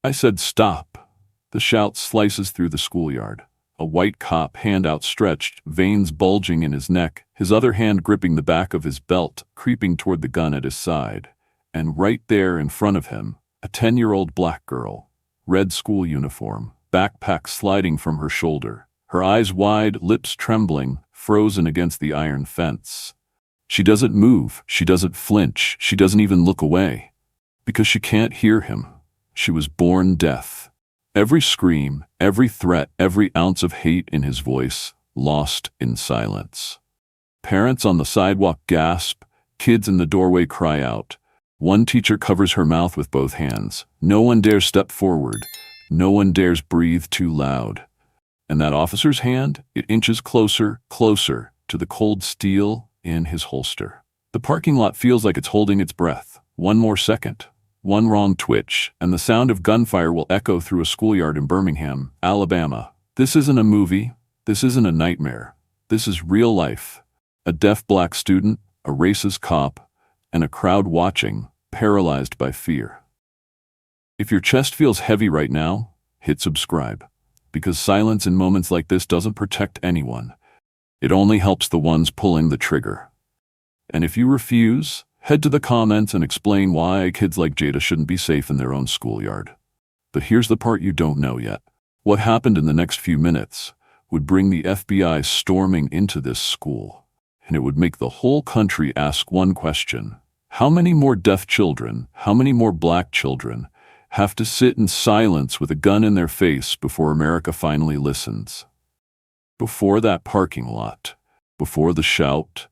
I said stop. The shout slices through the schoolyard. A white cop, hand outstretched, veins bulging in his neck, his other hand gripping the back of his belt, creeping toward the gun at his side. And right there in front of him, a 10-year-old black girl, red school uniform, backpack sliding from her shoulder, her eyes wide, lips trembling, frozen against the iron fence. She doesn't move, she doesn't flinch, she doesn't even look away. Because she can't hear him. She was born deaf. Every scream, every threat, every ounce of hate in his voice, lost in silence. Parents on the sidewalk gasp, kids in the doorway cry out. One teacher covers her mouth with both hands. No one dares step forward. No one dares breathe too loud. And that officer's hand, it inches closer, closer to the cold steel in his holster. The parking lot feels like it's holding its breath. One more second. One wrong twitch, and the sound of gunfire will echo through a schoolyard in Birmingham, Alabama. This isn't a movie. This isn't a nightmare. This is real life. A deaf black student, a racist cop, and a crowd watching, paralyzed by fear. If your chest feels heavy right now, hit subscribe. Because silence in moments like this doesn't protect anyone. It only helps the ones pulling the trigger. And if you refuse, head to the comments and explain why kids like Jada shouldn't be safe in their own schoolyard. But here's the part you don't know yet. What happened in the next few minutes would bring the FBI storming into this school, and it would make the whole country ask one question. How many more deaf children, how many more black children, have to sit in silence with a gun in their face before America finally listens? Before that parking lot, before the shout,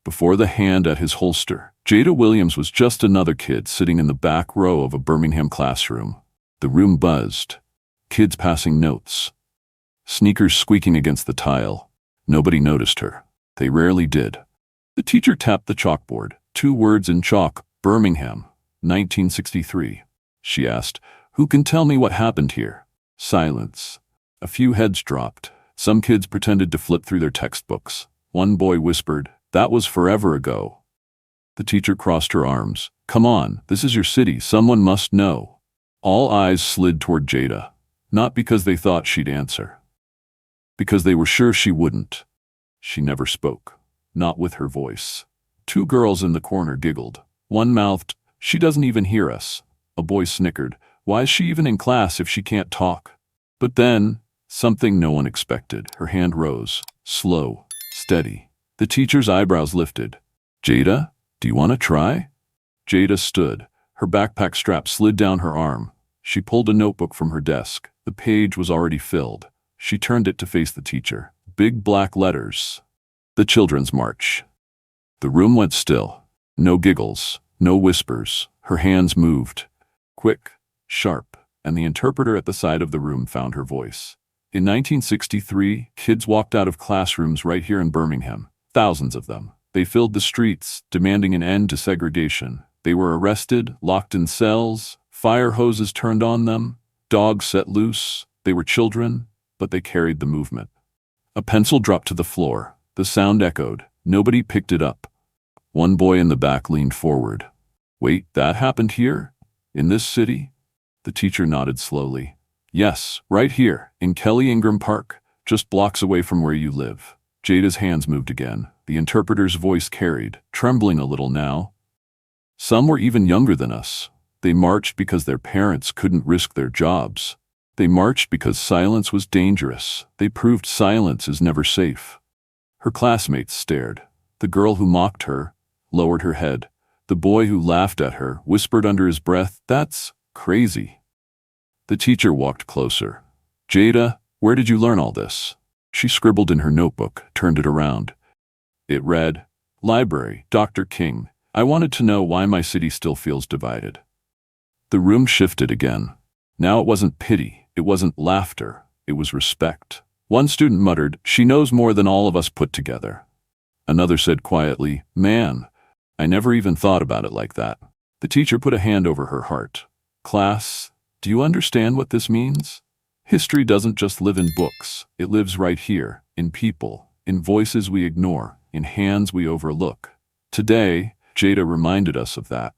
before the hand at his holster, Jada Williams was just another kid sitting in the back row of a Birmingham classroom. The room buzzed. Kids passing notes. Sneakers squeaking against the tile. Nobody noticed her. They rarely did. The teacher tapped the chalkboard. 2 words in chalk. Birmingham, 1963. She asked, "Who can tell me what happened here?" Silence. A few heads dropped. Some kids pretended to flip through their textbooks. One boy whispered, "That was forever ago." The teacher crossed her arms. "Come on, this is your city. Someone must know." All eyes slid toward Jada. Not because they thought she'd answer. Because they were sure she wouldn't. She never spoke. Not with her voice. 2 girls in the corner giggled. One mouthed, "She doesn't even hear us." A boy snickered, "Why is she even in class if she can't talk?" But then, something no one expected. Her hand rose. Slow. Steady. The teacher's eyebrows lifted. "Jada? Do you want to try?" Jada stood. Her backpack strap slid down her arm. She pulled a notebook from her desk. The page was already filled. She turned it to face the teacher. Big black letters. The Children's March. The room went still. No giggles. No whispers. Her hands moved. Quick. Sharp. And the interpreter at the side of the room found her voice. In 1963, kids walked out of classrooms right here in Birmingham. Thousands of them. They filled the streets, demanding an end to segregation. They were arrested, locked in cells, fire hoses turned on them, dogs set loose. They were children, but they carried the movement. A pencil dropped to the floor. The sound echoed. Nobody picked it up. One boy in the back leaned forward. "Wait, that happened here? In this city?" The teacher nodded slowly. "Yes, right here, in Kelly Ingram Park, just blocks away from where you live." Jada's hands moved again. The interpreter's voice carried, trembling a little now. "Some were even younger than us. They marched because their parents couldn't risk their jobs. They marched because silence was dangerous. They proved silence is never safe." Her classmates stared. The girl who mocked her lowered her head. The boy who laughed at her whispered under his breath, "That's crazy." The teacher walked closer. "Jada, where did you learn all this?" She scribbled in her notebook, turned it around. It read, "Library, Dr. King. I wanted to know why my city still feels divided." The room shifted again. Now it wasn't pity, it wasn't laughter, it was respect. One student muttered, "She knows more than all of us put together." Another said quietly, "Man, I never even thought about it like that." The teacher put a hand over her heart. "Class, do you understand what this means? History doesn't just live in books. It lives right here, in people, in voices we ignore, in hands we overlook." Today, Jada reminded us of that.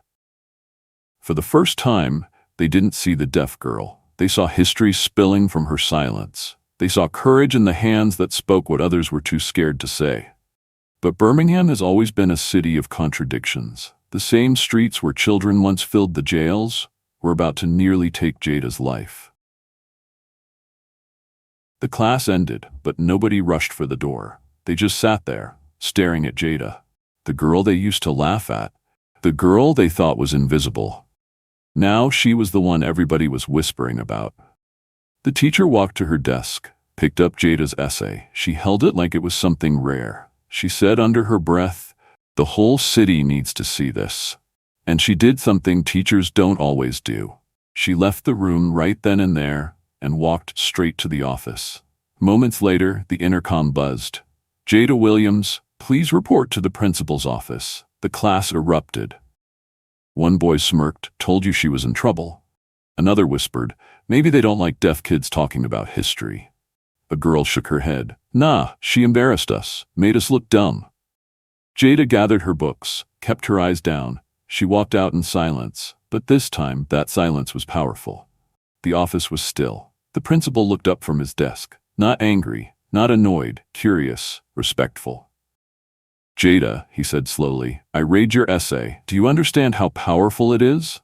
For the first time, They didn't see the deaf girl. They saw history spilling from her silence. They saw courage in the hands that spoke what others were too scared to say. But Birmingham has always been a city of contradictions. The same streets where children once filled the jails were about to nearly take Jada's life. The class ended, but nobody rushed for the door. They just sat there, staring at Jada, the girl they used to laugh at, the girl they thought was invisible. Now she was the one everybody was whispering about. The teacher walked to her desk, picked up Jada's essay. She held it like it was something rare. She said under her breath, "The whole city needs to see this." And she did something teachers don't always do. She left the room right then and there and walked straight to the office. Moments later, the intercom buzzed. "Jada Williams, please report to the principal's office." The class erupted. One boy smirked, "Told you she was in trouble." Another whispered, "Maybe they don't like deaf kids talking about history." A girl shook her head. "Nah, she embarrassed us, made us look dumb." Jada gathered her books, kept her eyes down. She walked out in silence, but this time that silence was powerful. The office was still. The principal looked up from his desk, not angry, not annoyed, curious, respectful. "Jada," he said slowly, "I read your essay. Do you understand how powerful it is?"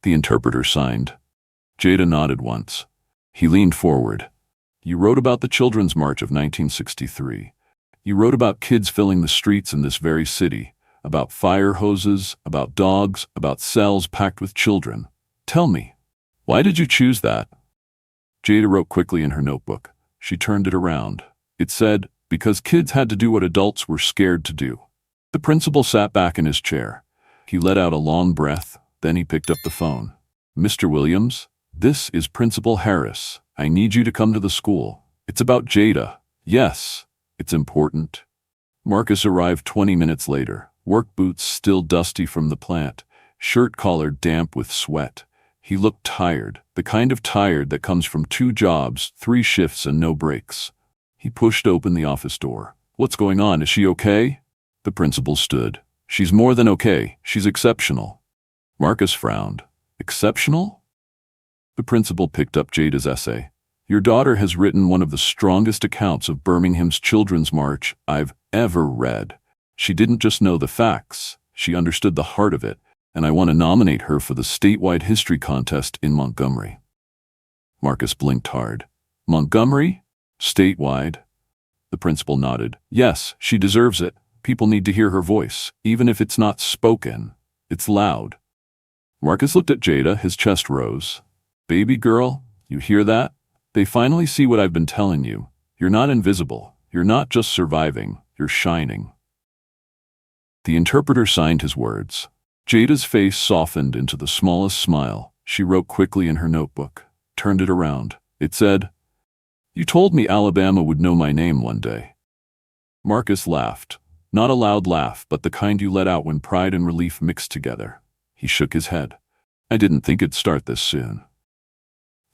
The interpreter signed. Jada nodded once. He leaned forward. "You wrote about the Children's March of 1963. You wrote about kids filling the streets in this very city, about fire hoses, about dogs, about cells packed with children. Tell me, why did you choose that?" Jada wrote quickly in her notebook. She turned it around. It said, "Because kids had to do what adults were scared to do." The principal sat back in his chair. He let out a long breath, then he picked up the phone. "Mr. Williams, this is Principal Harris. I need you to come to the school. It's about Jada." "Yes, it's important." Marcus arrived 20 minutes later, work boots still dusty from the plant, shirt collar damp with sweat. He looked tired, the kind of tired that comes from 2 jobs, 3 shifts, and no breaks. He pushed open the office door. "What's going on? Is she okay?" The principal stood. "She's more than okay. She's exceptional." Marcus frowned. "Exceptional?" The principal picked up Jada's essay. "Your daughter has written one of the strongest accounts of Birmingham's Children's March I've ever read. She didn't just know the facts, she understood the heart of it, and I want to nominate her for the statewide history contest in Montgomery." Marcus blinked hard. "Montgomery? Statewide?" The principal nodded. "Yes, she deserves it. People need to hear her voice, even if it's not spoken. It's loud." Marcus looked at Jada, his chest rose. "Baby girl, you hear that? They finally see what I've been telling you. You're not invisible. You're not just surviving. You're shining." The interpreter signed his words. Jada's face softened into the smallest smile. She wrote quickly in her notebook, turned it around. It said, "You told me Alabama would know my name one day." Marcus laughed. Not a loud laugh, but the kind you let out when pride and relief mix together. He shook his head. "I didn't think it'd start this soon."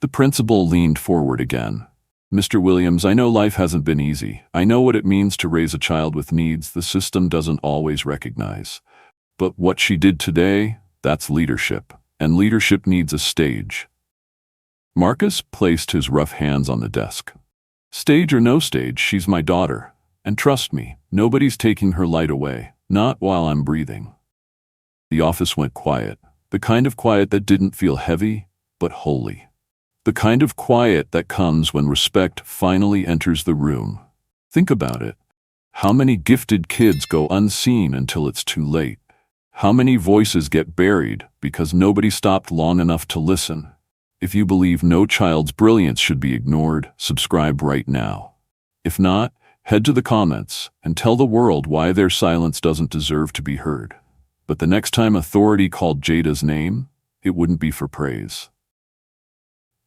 The principal leaned forward again. "Mr. Williams, I know life hasn't been easy. I know what it means to raise a child with needs the system doesn't always recognize. But what she did today, that's leadership. And leadership needs a stage." Marcus placed his rough hands on the desk. "Stage or no stage, she's my daughter. And trust me, nobody's taking her light away. Not while I'm breathing." The office went quiet. The kind of quiet that didn't feel heavy, but holy. The kind of quiet that comes when respect finally enters the room. Think about it. How many gifted kids go unseen until it's too late? How many voices get buried because nobody stopped long enough to listen? If you believe no child's brilliance should be ignored, subscribe right now. If not, head to the comments and tell the world why their silence doesn't deserve to be heard. But the next time authority called Jada's name, it wouldn't be for praise.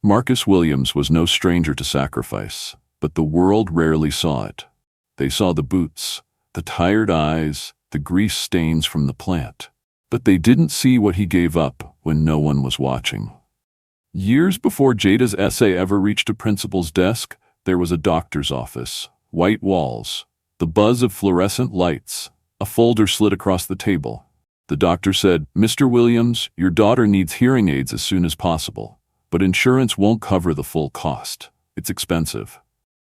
Marcus Williams was no stranger to sacrifice, but the world rarely saw it. They saw the boots, the tired eyes, the grease stains from the plant. But they didn't see what he gave up when no one was watching. Years before Jada's essay ever reached a principal's desk, there was a doctor's office, white walls, the buzz of fluorescent lights, a folder slid across the table. The doctor said, "Mr. Williams, your daughter needs hearing aids as soon as possible, but insurance won't cover the full cost. It's expensive."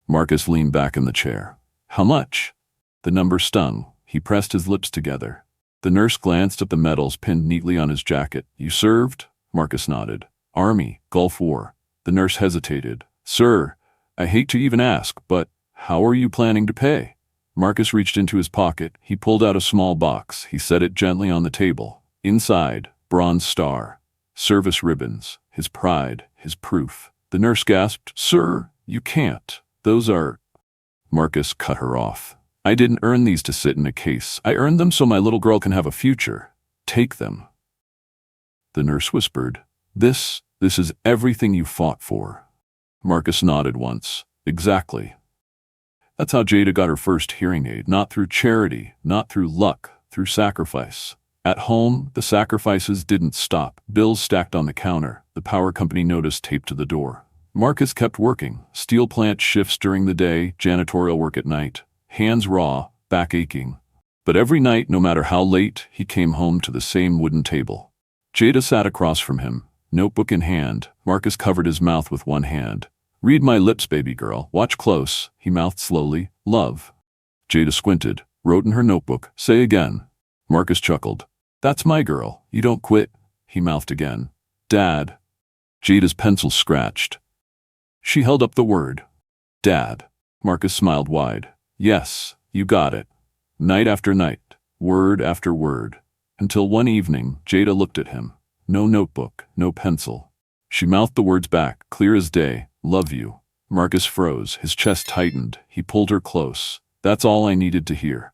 Marcus leaned back in the chair. "How much?" The number stung. He pressed his lips together. The nurse glanced at the medals pinned neatly on his jacket. "You served?" Marcus nodded. "Army, Gulf War." The nurse hesitated. "Sir, I hate to even ask, but how are you planning to pay?" Marcus reached into his pocket. He pulled out a small box. He set it gently on the table. Inside, bronze star, service ribbons, his pride, his proof. The nurse gasped, "Sir, you can't. Those are—" Marcus cut her off. "I didn't earn these to sit in a case. I earned them so my little girl can have a future. Take them." The nurse whispered, This is everything you fought for." Marcus nodded once. "Exactly." That's how Jada got her first hearing aid, not through charity, not through luck, through sacrifice. At home, the sacrifices didn't stop. Bills stacked on the counter, the power company notice taped to the door. Marcus kept working, steel plant shifts during the day, janitorial work at night, hands raw, back aching. But every night, no matter how late, he came home to the same wooden table. Jada sat across from him, notebook in hand. Marcus covered his mouth with one hand. "Read my lips, baby girl. Watch close," he mouthed slowly. "Love." Jada squinted, wrote in her notebook, "Say again." Marcus chuckled. "That's my girl. You don't quit," he mouthed again. "Dad." Jada's pencil scratched. She held up the word. "Dad." Marcus smiled wide. "Yes, you got it." Night after night, word after word, until one evening, Jada looked at him. No notebook, no pencil. She mouthed the words back, clear as day. "Love you." Marcus froze, his chest tightened. He pulled her close. "That's all I needed to hear."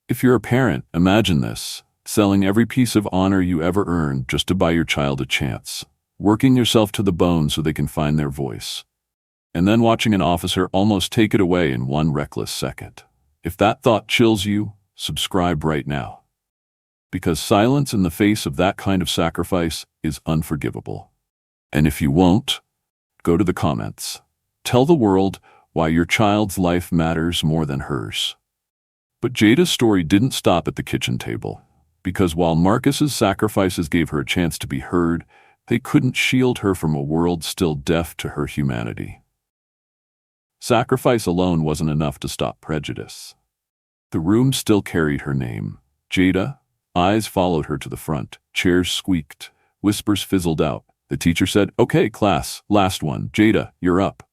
If you're a parent, imagine this. Selling every piece of honor you ever earned just to buy your child a chance. Working yourself to the bone so they can find their voice. And then watching an officer almost take it away in one reckless second. If that thought chills you, subscribe right now. Because silence in the face of that kind of sacrifice is unforgivable. And if you won't, go to the comments. Tell the world why your child's life matters more than hers. But Jada's story didn't stop at the kitchen table. Because while Marcus's sacrifices gave her a chance to be heard, they couldn't shield her from a world still deaf to her humanity. Sacrifice alone wasn't enough to stop prejudice. The room still carried her name. Jada. Eyes followed her to the front. Chairs squeaked. Whispers fizzled out. The teacher said, "Okay, class, last one. Jada, you're up."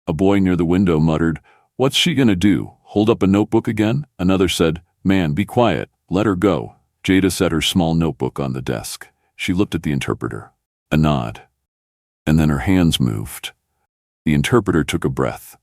A boy near the window muttered, "What's she gonna do? Hold up a notebook again?" Another said, "Man, be quiet. Let her go." Jada set her small notebook on the desk. She looked at the interpreter. A nod. And then her hands moved. The interpreter took a breath.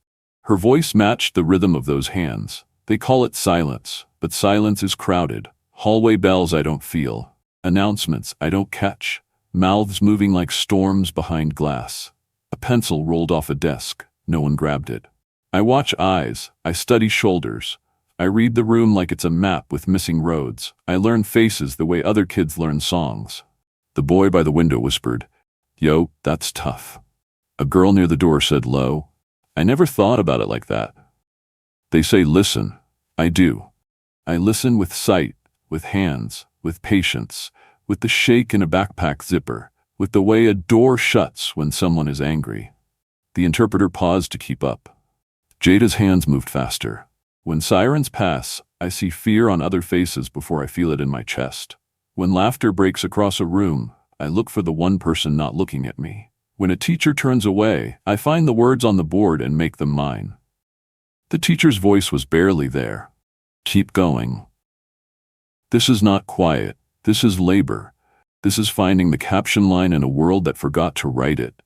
Her voice matched the rhythm of those hands. They call it silence, but silence is crowded. Hallway bells I don't feel. Announcements I don't catch. Mouths moving like storms behind glass. A pencil rolled off a desk. No one grabbed it. I watch eyes. I study shoulders. I read the room like it's a map with missing roads. I learn faces the way other kids learn songs. The boy by the window whispered, "Yo, that's tough." A girl near the door said low, "I never thought about it like that." They say listen. I do. I listen with sight, with hands, with patience, with the shake in a backpack zipper, with the way a door shuts when someone is angry. The interpreter paused to keep up. Jada's hands moved faster. When sirens pass, I see fear on other faces before I feel it in my chest. When laughter breaks across a room, I look for the one person not looking at me. When a teacher turns away, I find the words on the board and make them mine. The teacher's voice was barely there. Keep going. This is not quiet. This is labor. This is finding the caption line in a world that forgot to write it.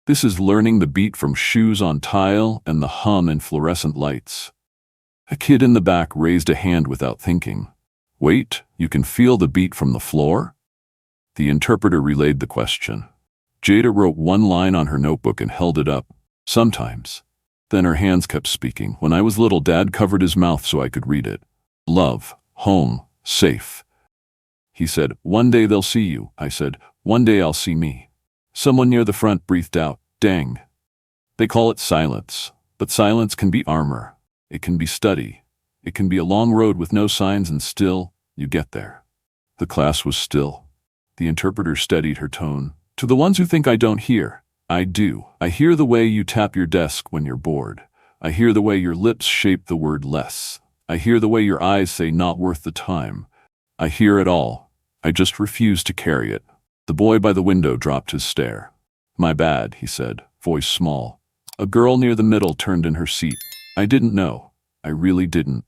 This is learning the beat from shoes on tile and the hum in fluorescent lights. A kid in the back raised a hand without thinking. Wait, you can feel the beat from the floor? The interpreter relayed the question. Jada wrote one line on her notebook and held it up. Sometimes. Then her hands kept speaking. When I was little, Dad covered his mouth so I could read it. Love, home, safe. He said, "One day they'll see you." I said, "One day I'll see me." Someone near the front breathed out, "Dang." They call it silence, but silence can be armor. It can be study. It can be a long road with no signs and still, you get there. The class was still. The interpreter steadied her tone. To the ones who think I don't hear, I do. I hear the way you tap your desk when you're bored. I hear the way your lips shape the word less. I hear the way your eyes say not worth the time. I hear it all. I just refuse to carry it. The boy by the window dropped his stare. My bad, he said, voice small. A girl near the middle turned in her seat. I didn't know. I really didn't.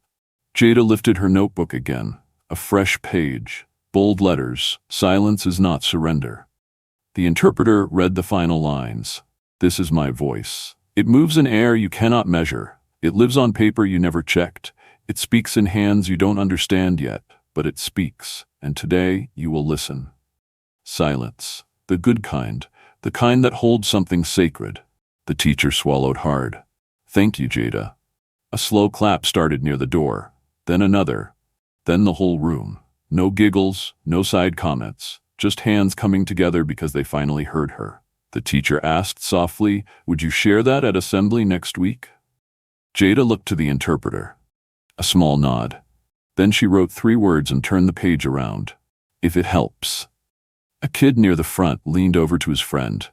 Jada lifted her notebook again. A fresh page. Bold letters. Silence is not surrender. The interpreter read the final lines. This is my voice. It moves in air you cannot measure. It lives on paper you never checked. It speaks in hands you don't understand yet, but it speaks, and today you will listen. Silence. The good kind. The kind that holds something sacred. The teacher swallowed hard. Thank you, Jada. A slow clap started near the door, then another, then the whole room. No giggles, no side comments, just hands coming together because they finally heard her. The teacher asked softly, would you share that at assembly next week? Jada looked to the interpreter. A small nod. Then she wrote 3 words and turned the page around. If it helps. A kid near the front leaned over to his friend.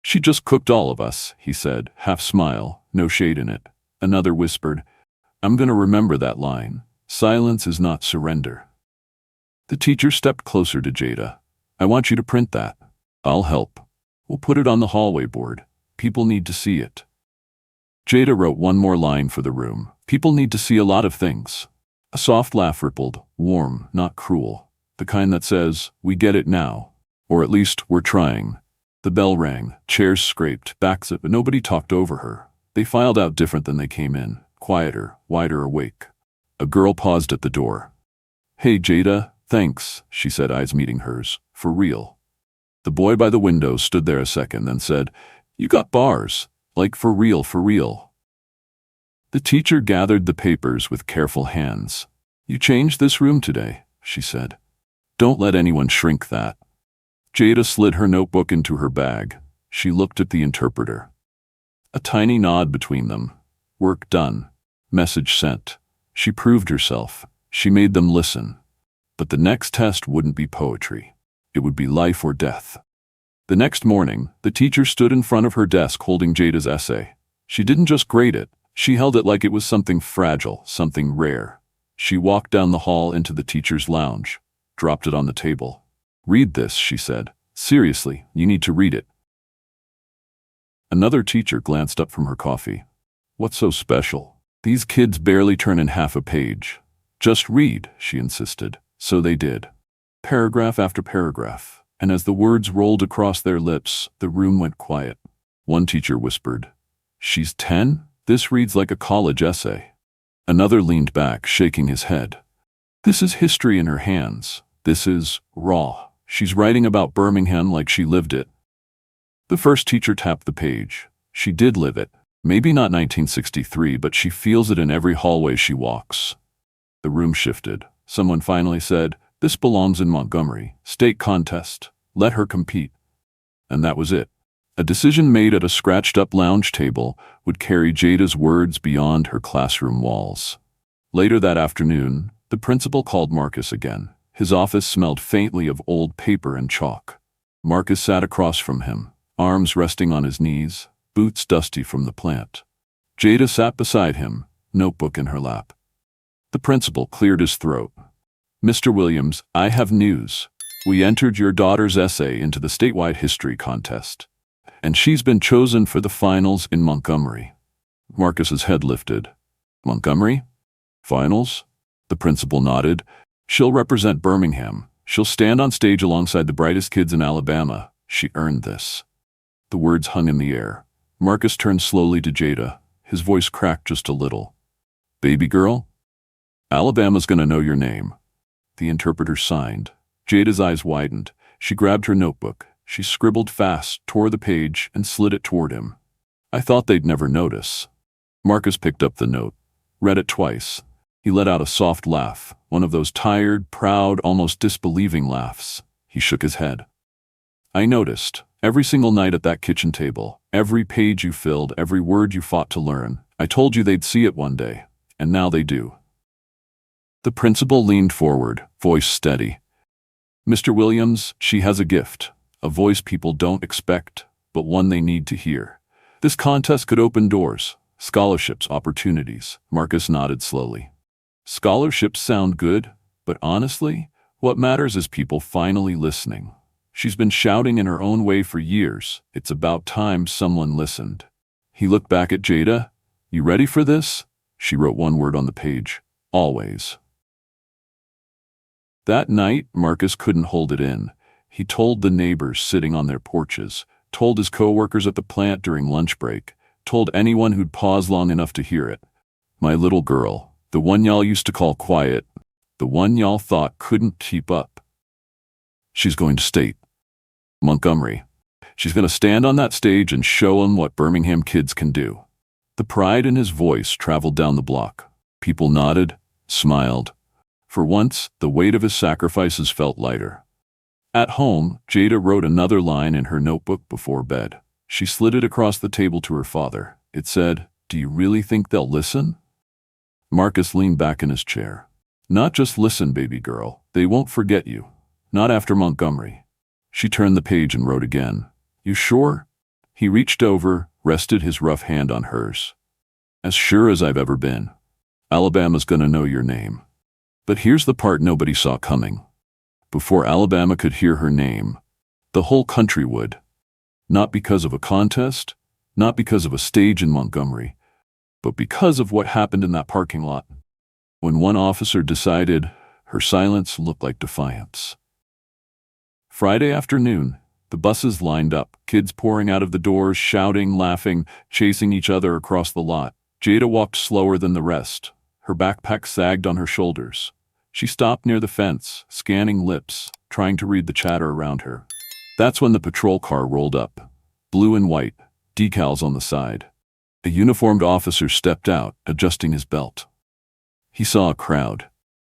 She just cooked all of us, he said, half smile, no shade in it. Another whispered, I'm going to remember that line. Silence is not surrender. The teacher stepped closer to Jada. I want you to print that. I'll help. We'll put it on the hallway board. People need to see it. Jada wrote one more line for the room. People need to see a lot of things. A soft laugh rippled, warm, not cruel. The kind that says, we get it now. Or at least, we're trying. The bell rang, chairs scraped, backs up, but nobody talked over her. They filed out different than they came in, quieter, wider awake. A girl paused at the door. Hey, Jada, thanks, she said, eyes meeting hers. For real. The boy by the window stood there a second, then said, you got bars. Like for real, for real. The teacher gathered the papers with careful hands. You changed this room today, she said. Don't let anyone shrink that. Jada slid her notebook into her bag. She looked at the interpreter. A tiny nod between them. Work done. Message sent. She proved herself. She made them listen. But the next test wouldn't be poetry. It would be life or death. The next morning, the teacher stood in front of her desk holding Jada's essay. She didn't just grade it. She held it like it was something fragile, something rare. She walked down the hall into the teacher's lounge, dropped it on the table. Read this, she said. Seriously, you need to read it. Another teacher glanced up from her coffee. What's so special? These kids barely turn in half a page. Just read, she insisted. So they did. Paragraph after paragraph. And as the words rolled across their lips, the room went quiet. One teacher whispered, She's 10? This reads like a college essay. Another leaned back, shaking his head. This is history in her hands. This is raw. She's writing about Birmingham like she lived it. The first teacher tapped the page. She did live it. Maybe not 1963, but she feels it in every hallway she walks. The room shifted. Someone finally said, This belongs in Montgomery. State contest. Let her compete. And that was it. A decision made at a scratched-up lounge table would carry Jada's words beyond her classroom walls. Later that afternoon, the principal called Marcus again. His office smelled faintly of old paper and chalk. Marcus sat across from him, arms resting on his knees, boots dusty from the plant. Jada sat beside him, notebook in her lap. The principal cleared his throat. Mr. Williams, I have news. We entered your daughter's essay into the statewide history contest, and she's been chosen for the finals in Montgomery. Marcus's head lifted. Montgomery? Finals? The principal nodded. She'll represent Birmingham. She'll stand on stage alongside the brightest kids in Alabama. She earned this. The words hung in the air. Marcus turned slowly to Jada. His voice cracked just a little. Baby girl? Alabama's gonna know your name. The interpreter signed. Jada's eyes widened. She grabbed her notebook. She scribbled fast, tore the page, and slid it toward him. I thought they'd never notice. Marcus picked up the note, read it twice. He let out a soft laugh, one of those tired, proud, almost disbelieving laughs. He shook his head. I noticed. Every single night at that kitchen table, every page you filled, every word you fought to learn. I told you they'd see it one day, and now they do. The principal leaned forward, voice steady. Mr. Williams, she has a gift, a voice people don't expect, but one they need to hear. This contest could open doors, scholarships, opportunities. Marcus nodded slowly. Scholarships sound good, but honestly, what matters is people finally listening. She's been shouting in her own way for years. It's about time someone listened. He looked back at Jada. You ready for this? She wrote one word on the page. Always. That night, Marcus couldn't hold it in. He told the neighbors sitting on their porches, told his coworkers at the plant during lunch break, told anyone who'd pause long enough to hear it. My little girl, the one y'all used to call quiet, the one y'all thought couldn't keep up. She's going to state. Montgomery. She's going to stand on that stage and show 'em what Birmingham kids can do. The pride in his voice traveled down the block. People nodded, smiled. For once, the weight of his sacrifices felt lighter. At home, Jada wrote another line in her notebook before bed. She slid it across the table to her father. It said, "Do you really think they'll listen?" Marcus leaned back in his chair. Not just listen, baby girl. They won't forget you. Not after Montgomery. She turned the page and wrote again. You sure? He reached over, rested his rough hand on hers. As sure as I've ever been. Alabama's gonna know your name. But here's the part nobody saw coming. Before Alabama could hear her name, the whole country would. Not because of a contest, not because of a stage in Montgomery, but because of what happened in that parking lot. When one officer decided, her silence looked like defiance. Friday afternoon, the buses lined up, kids pouring out of the doors, shouting, laughing, chasing each other across the lot. Jada walked slower than the rest. Her backpack sagged on her shoulders. She stopped near the fence, scanning lips, trying to read the chatter around her. That's when the patrol car rolled up. Blue and white, decals on the side. A uniformed officer stepped out, adjusting his belt. He saw a crowd.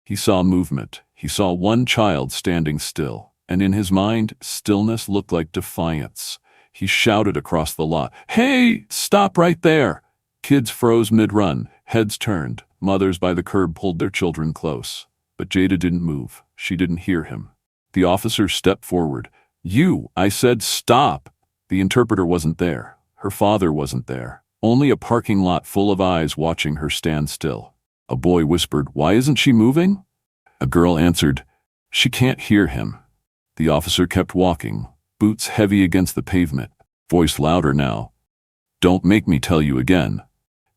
He saw movement. He saw one child standing still. And in his mind, stillness looked like defiance. He shouted across the lot, "Hey, stop right there!" Kids froze mid-run, heads turned. Mothers by the curb pulled their children close. But Jada didn't move. She didn't hear him. The officer stepped forward. I said stop!" The interpreter wasn't there. Her father wasn't there. Only a parking lot full of eyes watching her stand still. A boy whispered, "Why isn't she moving?" A girl answered, "She can't hear him." The officer kept walking, boots heavy against the pavement, voice louder now. "Don't make me tell you again."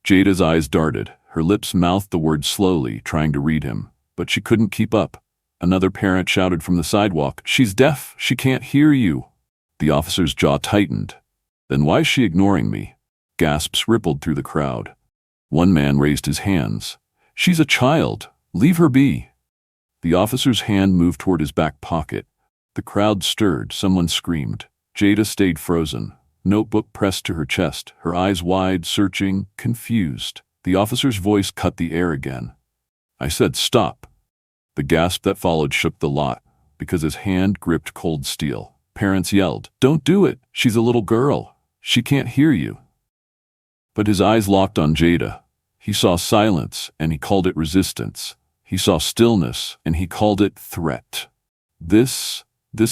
Jada's eyes darted. Her lips mouthed the word slowly, trying to read him, but she couldn't keep up. Another parent shouted from the sidewalk, "She's deaf, she can't hear you." The officer's jaw tightened. "Then why's she ignoring me?" Gasps rippled through the crowd. One man raised his hands. "She's a child, leave her be." The officer's hand moved toward his back pocket. The crowd stirred, someone screamed. Jada stayed frozen, notebook pressed to her chest, her eyes wide, searching, confused. The officer's voice cut the air again. "I said stop." The gasp that followed shook the lot, because his hand gripped cold steel. Parents yelled, "Don't do it, she's a little girl. She can't hear you." But his eyes locked on Jada. He saw silence, and he called it resistance. He saw stillness, and he called it threat. This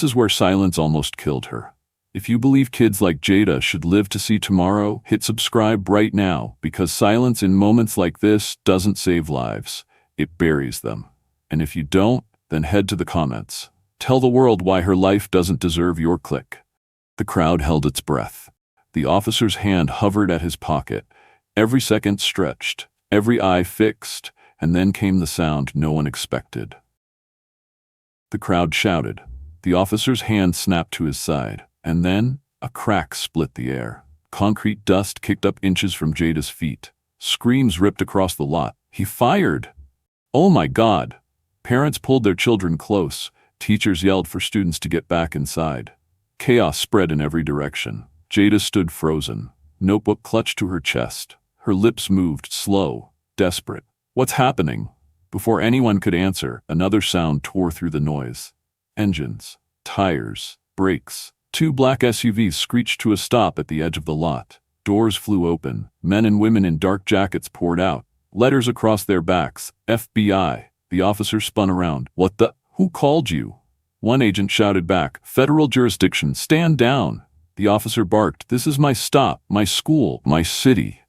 is where silence almost killed her. If you believe kids like Jada should live to see tomorrow, hit subscribe right now, because silence in moments like this doesn't save lives. It buries them. And if you don't, then head to the comments. Tell the world why her life doesn't deserve your click. The crowd held its breath. The officer's hand hovered at his pocket. Every second stretched, every eye fixed, and then came the sound no one expected. The crowd shouted. The officer's hand snapped to his side, and then a crack split the air. Concrete dust kicked up inches from Jada's feet. Screams ripped across the lot. He fired! Oh my God! Parents pulled their children close. Teachers yelled for students to get back inside. Chaos spread in every direction. Jada stood frozen, notebook clutched to her chest. Her lips moved, slow, desperate. What's happening? Before anyone could answer, another sound tore through the noise. Engines, tires, brakes. Two black SUVs screeched to a stop at the edge of the lot. Doors flew open. Men and women in dark jackets poured out. Letters across their backs. FBI. The officer spun around. What the? Who called you? One agent shouted back, "Federal jurisdiction, stand down." The officer barked, "This is my stop, my school, my city."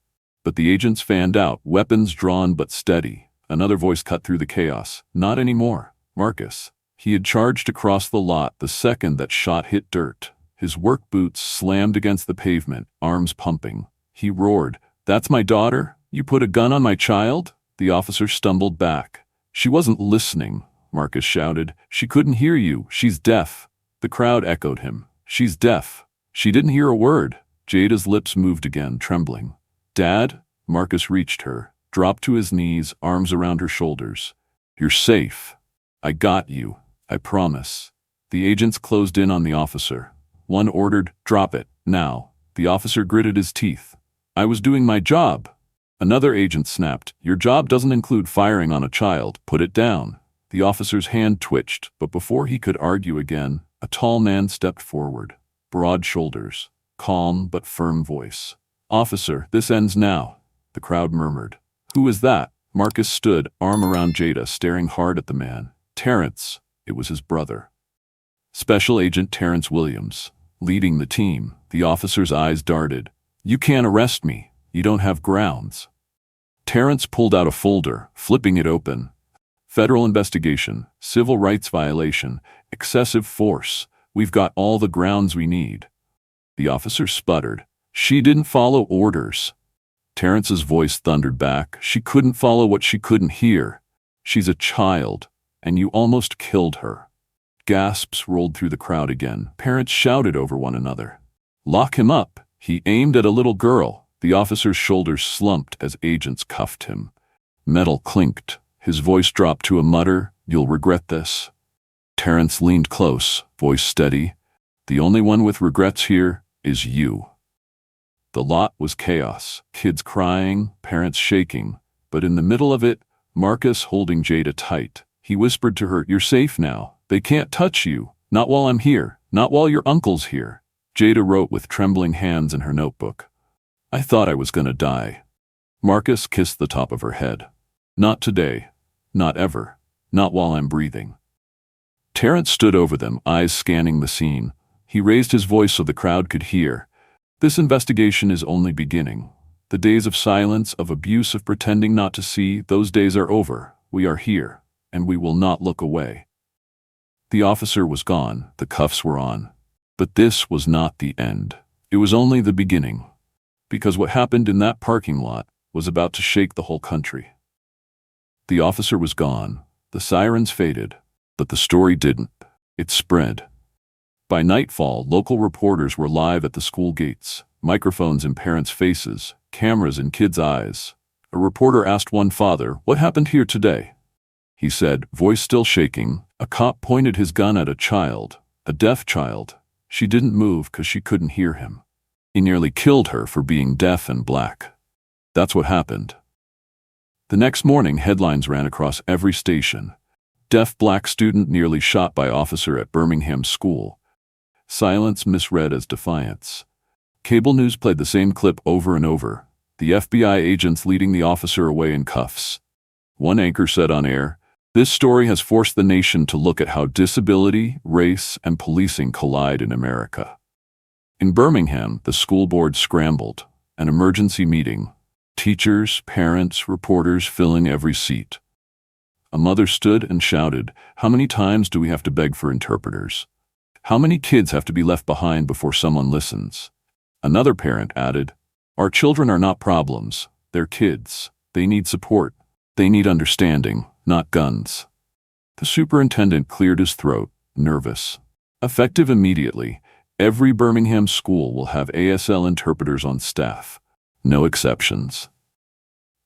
But the agents fanned out, weapons drawn but steady. Another voice cut through the chaos. "Not anymore, Marcus." He had charged across the lot the second that shot hit dirt. His work boots slammed against the pavement, arms pumping. He roared, "That's my daughter? You put a gun on my child?" The officer stumbled back. "She wasn't listening," Marcus shouted. "She couldn't hear you. She's deaf." The crowd echoed him. "She's deaf. She didn't hear a word." Jada's lips moved again, trembling. "Dad?" Marcus reached her, dropped to his knees, arms around her shoulders. "You're safe. I got you. I promise." The agents closed in on the officer. One ordered, "Drop it, now." The officer gritted his teeth. "I was doing my job." Another agent snapped, "Your job doesn't include firing on a child. Put it down." The officer's hand twitched, but before he could argue again, a tall man stepped forward. Broad shoulders, calm but firm voice. "Officer, this ends now." The crowd murmured. "Who is that?" Marcus stood, arm around Jada, staring hard at the man. "Terrence." It was his brother. Special Agent Terrence Williams, leading the team. The officer's eyes darted. "You can't arrest me. You don't have grounds." Terrence pulled out a folder, flipping it open. "Federal investigation, civil rights violation, excessive force. We've got all the grounds we need." The officer sputtered. "She didn't follow orders." Terrence's voice thundered back. "She couldn't follow what she couldn't hear. She's a child, and you almost killed her." Gasps rolled through the crowd again. Parents shouted over one another. "Lock him up." He aimed at a little girl. The officer's shoulders slumped as agents cuffed him. Metal clinked. His voice dropped to a mutter, "You'll regret this." Terrence leaned close, voice steady. "The only one with regrets here is you." The lot was chaos, kids crying, parents shaking. But in the middle of it, Marcus holding Jada tight. He whispered to her, "You're safe now. They can't touch you. Not while I'm here. Not while your uncle's here." Jada wrote with trembling hands in her notebook. "I thought I was gonna die." Marcus kissed the top of her head. "Not today. Not ever. Not while I'm breathing." Terrence stood over them, eyes scanning the scene. He raised his voice so the crowd could hear. "This investigation is only beginning. The days of silence, of abuse, of pretending not to see, those days are over. We are here, and we will not look away." The officer was gone, the cuffs were on. But this was not the end. It was only the beginning. Because what happened in that parking lot was about to shake the whole country. The officer was gone, the sirens faded, but the story didn't. It spread. By nightfall, local reporters were live at the school gates, microphones in parents' faces, cameras in kids' eyes. A reporter asked one father, "What happened here today?" He said, voice still shaking, "A cop pointed his gun at a child, a deaf child. She didn't move because she couldn't hear him. He nearly killed her for being deaf and black." That's what happened. The next morning, headlines ran across every station. Deaf black student nearly shot by officer at Birmingham school. Silence misread as defiance. Cable news played the same clip over and over. The FBI agents leading the officer away in cuffs. One anchor said on air, "This story has forced the nation to look at how disability, race, and policing collide in America." In Birmingham, the school board scrambled. An emergency meeting. Teachers, parents, reporters filling every seat. A mother stood and shouted, "How many times do we have to beg for interpreters? How many kids have to be left behind before someone listens?" Another parent added, "Our children are not problems. They're kids. They need support. They need understanding, not guns." The superintendent cleared his throat, nervous. Effective immediately, every Birmingham school will have ASL interpreters on staff. No exceptions.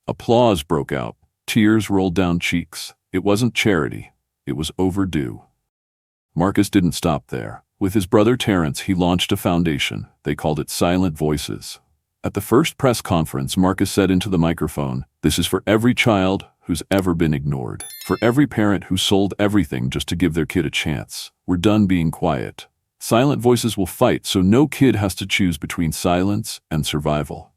Applause broke out. Tears rolled down cheeks. It wasn't charity. It was overdue. Marcus didn't stop there. With his brother Terrence, he launched a foundation. They called it Silent Voices. At the first press conference, Marcus said into the microphone, "This is for every child who's ever been ignored. For every parent who sold everything just to give their kid a chance. We're done being quiet. Silent Voices will fight so no kid has to choose between silence and survival."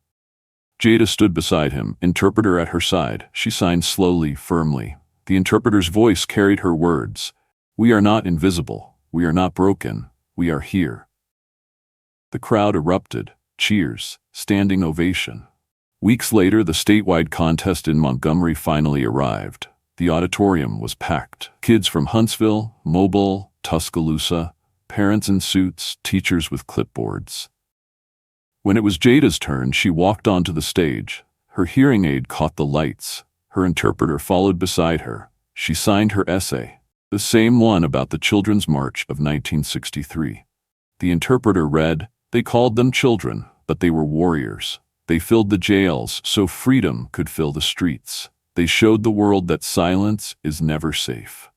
Jada stood beside him, interpreter at her side. She signed slowly, firmly. The interpreter's voice carried her words. "We are not invisible. We are not broken. We are here. The crowd erupted. Cheers, standing ovation. Weeks later, the statewide contest in Montgomery finally arrived. The auditorium was packed. Kids from Huntsville, Mobile, Tuscaloosa, parents in suits, teachers with clipboards. When it was Jada's turn, she walked onto the stage. Her hearing aid caught the lights. Her interpreter followed beside her. She signed her essay, the same one about the Children's March of 1963. The interpreter read, "They called them children, but they were warriors. They filled the jails so freedom could fill the streets. They showed the world that silence is never safe."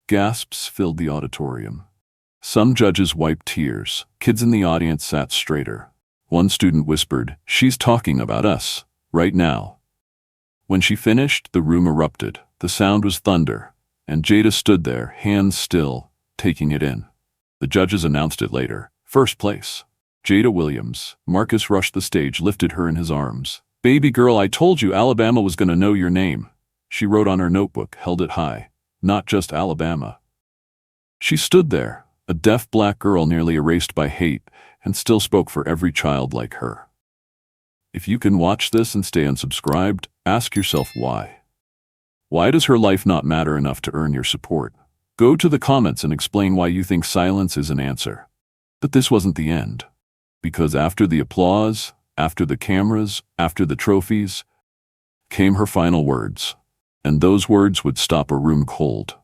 Gasps filled the auditorium. Some judges wiped tears. Kids in the audience sat straighter. One student whispered, "She's talking about us, right now." When she finished, the room erupted. The sound was thunder, and Jada stood there, hands still, taking it in. The judges announced it later. First place, Jada Williams. Marcus rushed the stage, lifted her in his arms. "Baby girl, I told you Alabama was going to know your name." She wrote on her notebook, held it high. Not just Alabama. She stood there, a deaf black girl nearly erased by hate, and still spoke for every child like her. If you can watch this and stay unsubscribed, ask yourself why. Why does her life not matter enough to earn your support? Go to the comments and explain why you think silence is an answer. But this wasn't the end. Because after the applause, after the cameras, after the trophies, came her final words. And those words would stop a room cold.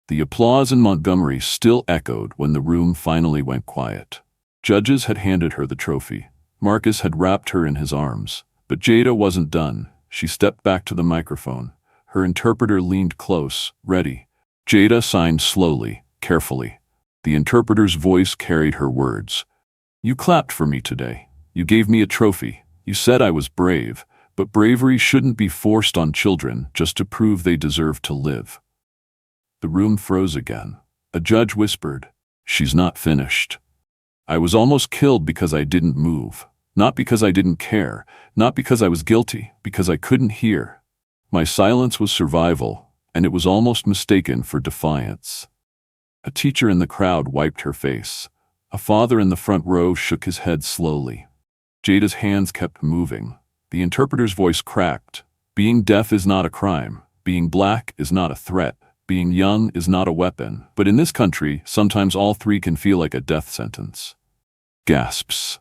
The applause in Montgomery still echoed when the room finally went quiet. Judges had handed her the trophy. Marcus had wrapped her in his arms. But Jada wasn't done. She stepped back to the microphone. Her interpreter leaned close, ready. Jada signed slowly, carefully. The interpreter's voice carried her words. "You clapped for me today. You gave me a trophy. You said I was brave, but bravery shouldn't be forced on children just to prove they deserve to live." The room froze again. A judge whispered, "She's not finished." I was almost killed because I didn't move. Not because I didn't care, not because I was guilty, because I couldn't hear. My silence was survival, and it was almost mistaken for defiance. A teacher in the crowd wiped her face. A father in the front row shook his head slowly. Jada's hands kept moving. The interpreter's voice cracked. Being deaf is not a crime. Being black is not a threat. Being young is not a weapon. But in this country, sometimes all three can feel like a death sentence. Gasps.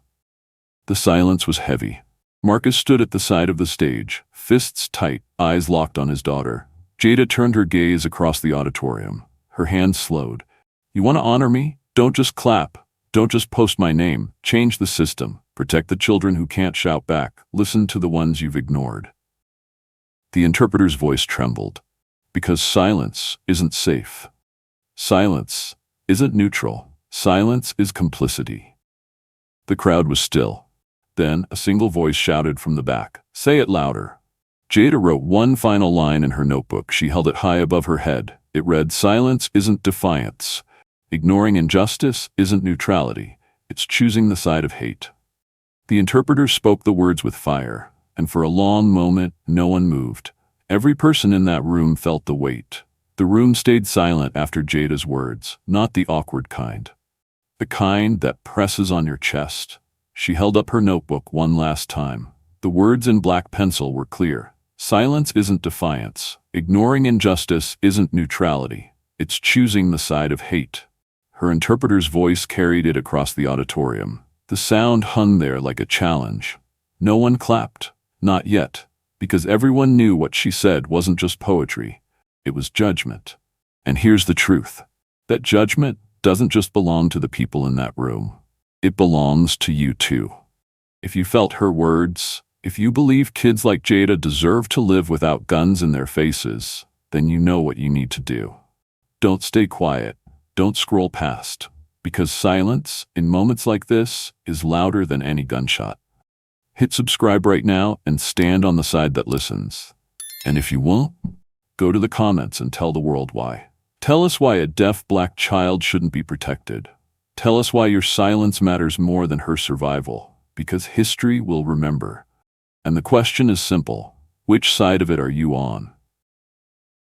The silence was heavy. Marcus stood at the side of the stage, fists tight, eyes locked on his daughter. Jada turned her gaze across the auditorium. Her hands slowed. "You want to honor me? Don't just clap. Don't just post my name. Change the system. Protect the children who can't shout back. Listen to the ones you've ignored." The interpreter's voice trembled. Because silence isn't safe. Silence isn't neutral. Silence is complicity. The crowd was still. Then a single voice shouted from the back, "Say it louder." Jada wrote one final line in her notebook. She held it high above her head. It read, "Silence isn't defiance. Ignoring injustice isn't neutrality. It's choosing the side of hate." The interpreter spoke the words with fire, and for a long moment, no one moved. Every person in that room felt the weight. The room stayed silent after Jada's words, not the awkward kind. The kind that presses on your chest. She held up her notebook one last time. The words in black pencil were clear. Silence isn't defiance. Ignoring injustice isn't neutrality. It's choosing the side of hate. Her interpreter's voice carried it across the auditorium. The sound hung there like a challenge. No one clapped. Not yet. Because everyone knew what she said wasn't just poetry. It was judgment. And here's the truth. That judgment doesn't just belong to the people in that room. It belongs to you too. If you felt her words, if you believe kids like Jada deserve to live without guns in their faces, then you know what you need to do. Don't stay quiet. Don't scroll past. Because silence, in moments like this, is louder than any gunshot. Hit subscribe right now and stand on the side that listens. And if you won't, go to the comments and tell the world why. Tell us why a deaf black child shouldn't be protected. Tell us why your silence matters more than her survival, because history will remember. And the question is simple. Which side of it are you on?